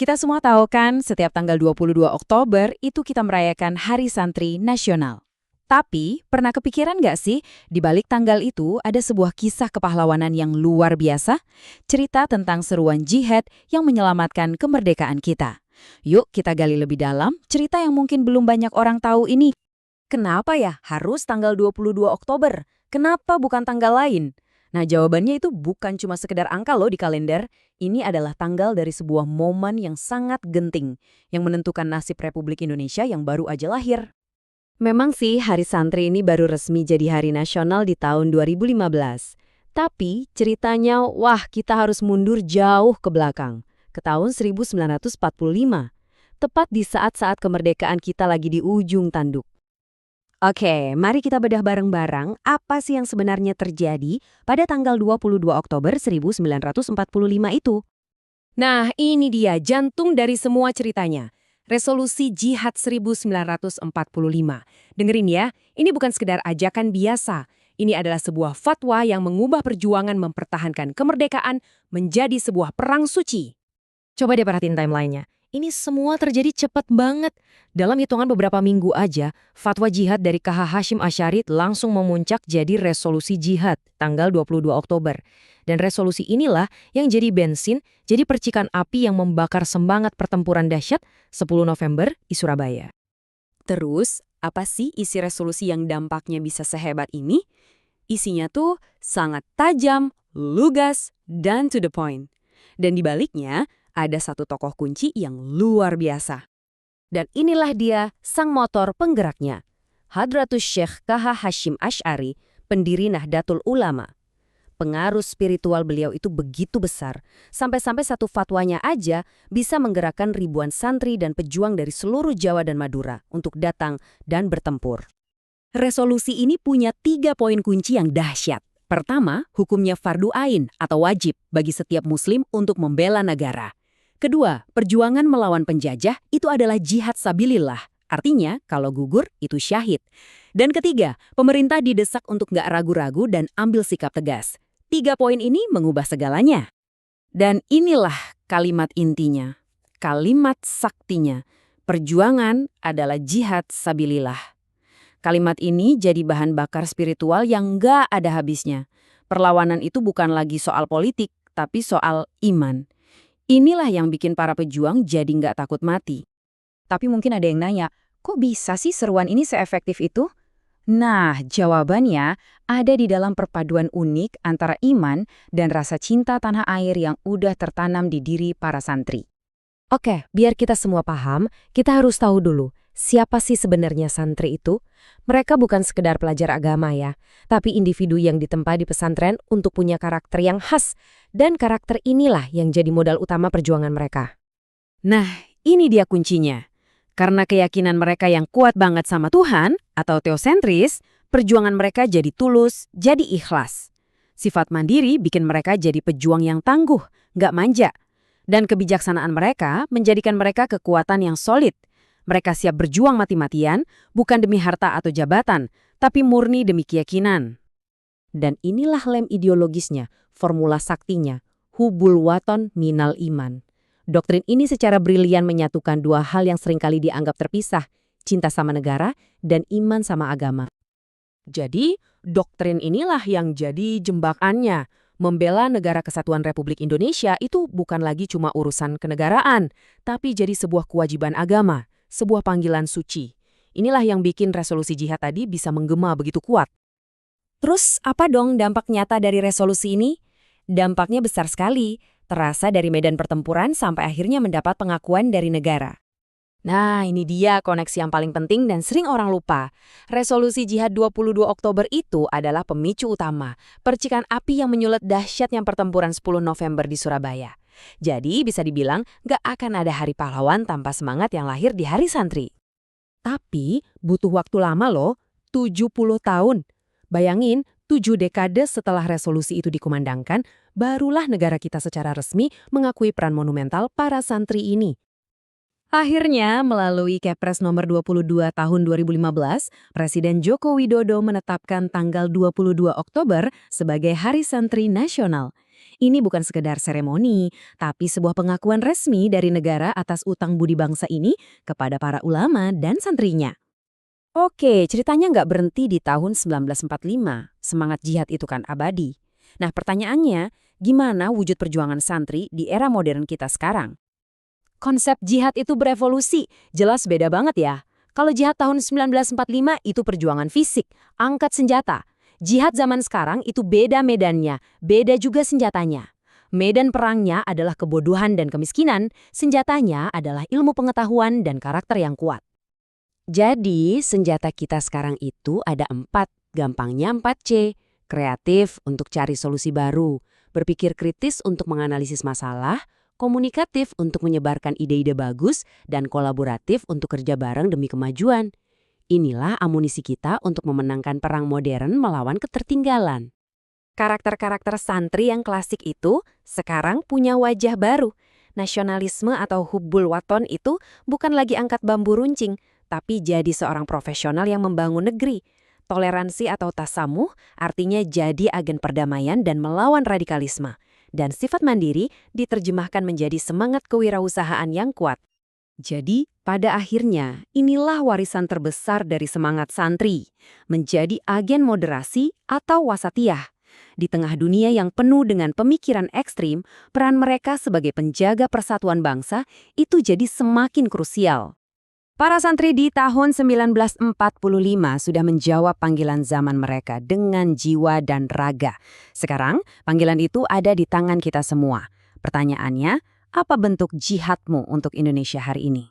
Kita semua tahu kan, setiap tanggal 22 Oktober itu kita merayakan Hari Santri Nasional. Tapi, pernah kepikiran nggak sih, di balik tanggal itu ada sebuah kisah kepahlawanan yang luar biasa? Cerita tentang seruan jihad yang menyelamatkan kemerdekaan kita. Yuk kita gali lebih dalam cerita yang mungkin belum banyak orang tahu ini. Kenapa ya harus tanggal 22 Oktober? Kenapa bukan tanggal lain? Nah, jawabannya itu bukan cuma sekedar angka loh di kalender. Ini adalah tanggal dari sebuah momen yang sangat genting, yang menentukan nasib Republik Indonesia yang baru aja lahir. Memang sih, Hari Santri ini baru resmi jadi hari nasional di tahun 2015. Tapi, ceritanya, wah, kita harus mundur jauh ke belakang, ke tahun 1945. Tepat di saat-saat kemerdekaan kita lagi di ujung tanduk. Oke, mari kita bedah bareng-bareng apa sih yang sebenarnya terjadi pada tanggal 22 Oktober 1945 itu. Nah, ini dia jantung dari semua ceritanya. Resolusi Jihad 1945. Dengerin ya, ini bukan sekedar ajakan biasa. Ini adalah sebuah fatwa yang mengubah perjuangan mempertahankan kemerdekaan menjadi sebuah perang suci. Coba deh perhatiin timelinenya. Ini semua terjadi cepat banget. Dalam hitungan beberapa minggu aja, fatwa jihad dari KH Hashim Asy'ari langsung memuncak jadi resolusi jihad tanggal 22 Oktober. Dan resolusi inilah yang jadi bensin, jadi percikan api yang membakar semangat pertempuran dahsyat 10 November di Surabaya. Terus, apa sih isi resolusi yang dampaknya bisa sehebat ini? Isinya tuh sangat tajam, lugas, dan to the point. Dan di baliknya, ada satu tokoh kunci yang luar biasa. Dan inilah dia sang motor penggeraknya. Hadratus Syekh KH Hashim Asy'ari, pendiri Nahdlatul Ulama. Pengaruh spiritual beliau itu begitu besar, sampai-sampai satu fatwanya aja bisa menggerakkan ribuan santri dan pejuang dari seluruh Jawa dan Madura untuk datang dan bertempur. Resolusi ini punya 3 poin kunci yang dahsyat. Pertama, hukumnya fardu ain atau wajib bagi setiap muslim untuk membela negara. Kedua, perjuangan melawan penjajah itu adalah jihad sabilillah. Artinya, kalau gugur, itu syahid. Dan ketiga, pemerintah didesak untuk nggak ragu-ragu dan ambil sikap tegas. 3 poin ini mengubah segalanya. Dan inilah kalimat intinya, kalimat saktinya. Perjuangan adalah jihad sabilillah. Kalimat ini jadi bahan bakar spiritual yang nggak ada habisnya. Perlawanan itu bukan lagi soal politik, tapi soal iman. Inilah yang bikin para pejuang jadi nggak takut mati. Tapi mungkin ada yang nanya, kok bisa sih seruan ini seefektif itu? Nah, jawabannya ada di dalam perpaduan unik antara iman dan rasa cinta tanah air yang udah tertanam di diri para santri. Oke, biar kita semua paham, kita harus tahu dulu, siapa sih sebenarnya santri itu? Mereka bukan sekedar pelajar agama ya, tapi individu yang ditempa di pesantren untuk punya karakter yang khas, dan karakter inilah yang jadi modal utama perjuangan mereka. Nah, ini dia kuncinya. Karena keyakinan mereka yang kuat banget sama Tuhan, atau teosentris, perjuangan mereka jadi tulus, jadi ikhlas. Sifat mandiri bikin mereka jadi pejuang yang tangguh, nggak manja. Dan kebijaksanaan mereka menjadikan mereka kekuatan yang solid. Mereka siap berjuang mati-matian, bukan demi harta atau jabatan, tapi murni demi keyakinan. Dan inilah lem ideologisnya, formula saktinya, hubul waton minal iman. Doktrin ini secara brilian menyatukan dua hal yang seringkali dianggap terpisah, cinta sama negara dan iman sama agama. Jadi, doktrin inilah yang jadi jembatannya. Membela negara kesatuan Republik Indonesia itu bukan lagi cuma urusan kenegaraan, tapi jadi sebuah kewajiban agama, sebuah panggilan suci. Inilah yang bikin resolusi jihad tadi bisa menggema begitu kuat. Terus apa dong dampak nyata dari resolusi ini? Dampaknya besar sekali, terasa dari medan pertempuran sampai akhirnya mendapat pengakuan dari negara. Nah, ini dia koneksi yang paling penting dan sering orang lupa. Resolusi Jihad 22 Oktober itu adalah pemicu utama, percikan api yang menyulut dahsyatnya pertempuran 10 November di Surabaya. Jadi bisa dibilang gak akan ada hari pahlawan tanpa semangat yang lahir di Hari Santri. Tapi butuh waktu lama loh, 70 tahun. Bayangin, 7 dekade setelah resolusi itu dikumandangkan, barulah negara kita secara resmi mengakui peran monumental para santri ini. Akhirnya, melalui Kepres nomor 22 tahun 2015, Presiden Joko Widodo menetapkan tanggal 22 Oktober sebagai Hari Santri Nasional. Ini bukan sekedar seremoni, tapi sebuah pengakuan resmi dari negara atas utang budi bangsa ini kepada para ulama dan santrinya. Oke, ceritanya nggak berhenti di tahun 1945. Semangat jihad itu kan abadi. Nah, pertanyaannya, gimana wujud perjuangan santri di era modern kita sekarang? Konsep jihad itu berevolusi, jelas beda banget ya. Kalau jihad tahun 1945 itu perjuangan fisik, angkat senjata. Jihad zaman sekarang itu beda medannya, beda juga senjatanya. Medan perangnya adalah kebodohan dan kemiskinan, senjatanya adalah ilmu pengetahuan dan karakter yang kuat. Jadi, senjata kita sekarang itu ada 4, gampangnya 4C. Kreatif untuk cari solusi baru, berpikir kritis untuk menganalisis masalah, komunikatif untuk menyebarkan ide-ide bagus, dan kolaboratif untuk kerja bareng demi kemajuan. Inilah amunisi kita untuk memenangkan perang modern melawan ketertinggalan. Karakter-karakter santri yang klasik itu sekarang punya wajah baru. Nasionalisme atau hubbul waton itu bukan lagi angkat bambu runcing, tapi jadi seorang profesional yang membangun negeri. Toleransi atau tasamuh artinya jadi agen perdamaian dan melawan radikalisme. Dan sifat mandiri diterjemahkan menjadi semangat kewirausahaan yang kuat. Jadi, pada akhirnya, inilah warisan terbesar dari semangat santri, menjadi agen moderasi atau wasatiyah. Di tengah dunia yang penuh dengan pemikiran ekstrim, peran mereka sebagai penjaga persatuan bangsa itu jadi semakin krusial. Para santri di tahun 1945 sudah menjawab panggilan zaman mereka dengan jiwa dan raga. Sekarang, panggilan itu ada di tangan kita semua. Pertanyaannya, apa bentuk jihadmu untuk Indonesia hari ini?